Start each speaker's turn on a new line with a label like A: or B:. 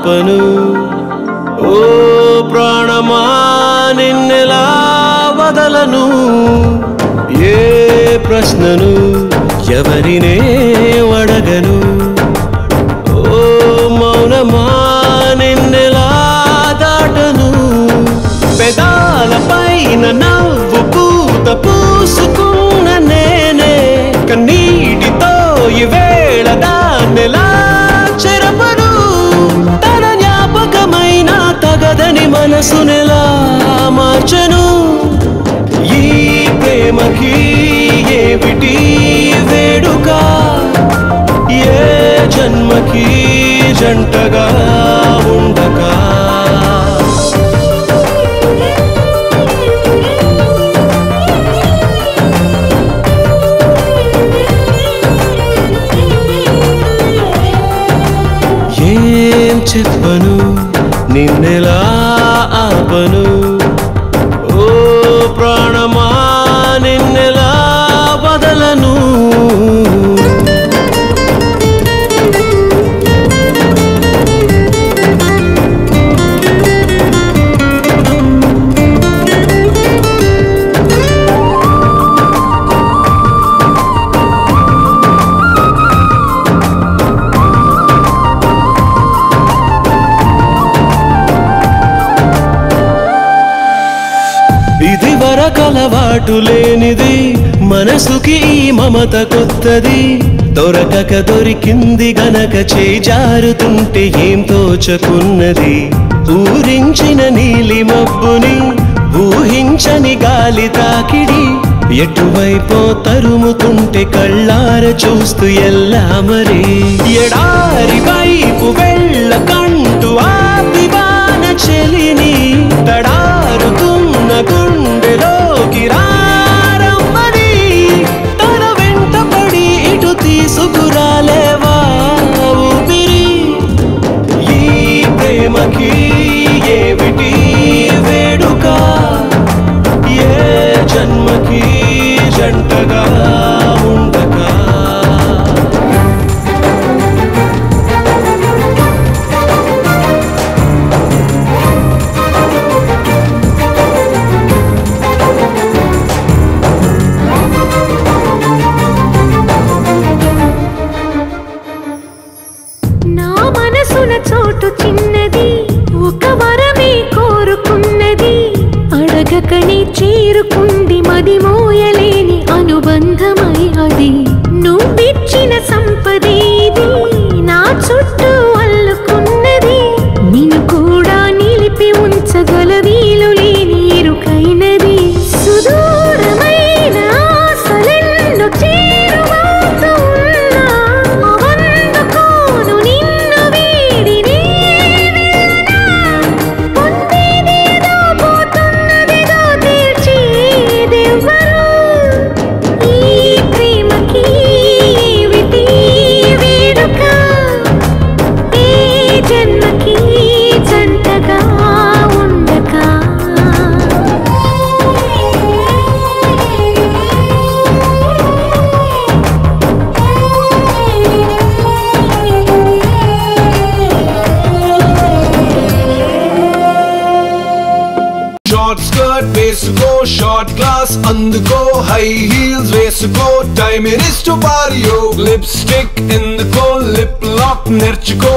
A: ఆపను ఓ ప్రాణమా నిన్నెలా వదలను ఏ ప్రశ్నను ఎవరినే అడగను ఓ మౌనమా నిన్నెలా దాటను పెదాలపైన నవ్వు పూత పూసుకున్న నేనే కన్నీటితో ఈవేళ దాన్నెలా చెరపను తన జ్ఞాపకమైన తగదని మనసునెలా మార్చను ఈ ప్రేమకి ఏమిటి వేడుక ఏ జన్మకి జంటగా ఉండక ఏం చెప్పను నిన్నెలా ఆపను ఓ ప్రాణమా నిన్నెలా వదలను ఇది వరకలవాటు లేనిది మనసుకి ఈ మమత కొత్తది దొరకక దొరికింది గనక చేయి జారుతుంటే ఏం తోచకున్నది ఊరించిన నీలి మబ్బుని ఊహించని గాలి తాకిడి ఎటువైపో తరుముతుంటే కళ్ళార చూస్తూ ఎల్లా మరి ఎడారి వైపు వెళ్ళకంటూ ఆపివాన చెలిని తడారుతున్న గుండెలోకి రారమ్మని తన వెంట పడి ఇటు తీసుకురాలేవా ఊపిరి ఈ ప్రేమకి ఏమిటి వేడుక ఏ జన్మకి జంటగా ఉండక
B: చోటు చిన్నది ఒక వరమే కోరుకున్నది అడగకనే చేరుకుంది మది మోయలేని అనుబంధమై అది నువ్విచ్చిన సంపదేది నా చుట్టూ అల్లుకున్నది నిన్ను కూడా నిలిపి ఉంచగల వీలు లేని ఇరుకైనది సుదూరమైన ఆశలెన్నో చేరువవుతున్నా అవందుకోను నిన్ను వీడిని పొందేదేదో పోతున్నదేదో తీర్చేదెవ్వరు ఈ ప్రేమకి ఏమిటి వేడుక ఏ జన్మకి జంటగా ఉండక
C: Short skirt వేసుకో షార్ట్ గ్లాస్ అందుకో హై హీల్స్ వేసుకో టైమ్ ఇస్ టు పారియో లిప్స్టిక్ ఎందుకో లిప్ లాక్ నేర్చుకో